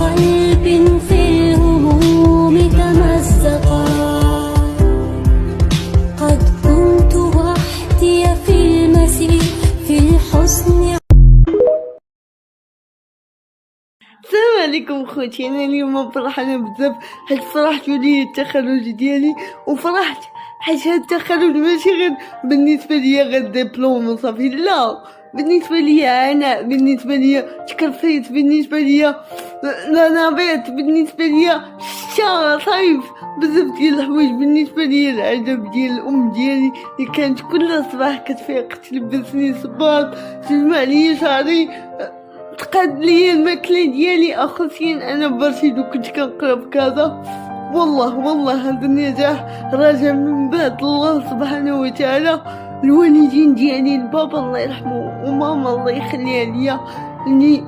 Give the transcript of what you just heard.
قلب في الهموم تمزقا، قد كنت وحدي في المسير في الحزن. السلام عليكم خوتي. انا اليوم فرحانه بزاف حيت فرحت ولي التخرج ديالي، وفرحت حيت هاد التخرج ماشي غير بالنسبه ليا غير دبلوم وصافي، لا، بالنسبه ليا انا، بالنسبه ليا تكرفيت، بالنسبه ليا نبات، بالنسبه ليا شتا صيف، بزاف ديال الحوايج، بالنسبه ليا العجب ديال الام ديالي اللي كانت كل صباح كتفيق تلبسني صباط، تجمع لي شعري، تقاد لي الماكله ديالي اخصين انا برشيد وكنت كنقرا في كذا. والله هذا النجاح راجع من بعد الله سبحانه وتعالى. الوالدين ديالي، البابا الله يرحمه وماما الله يخليها ليا، اللي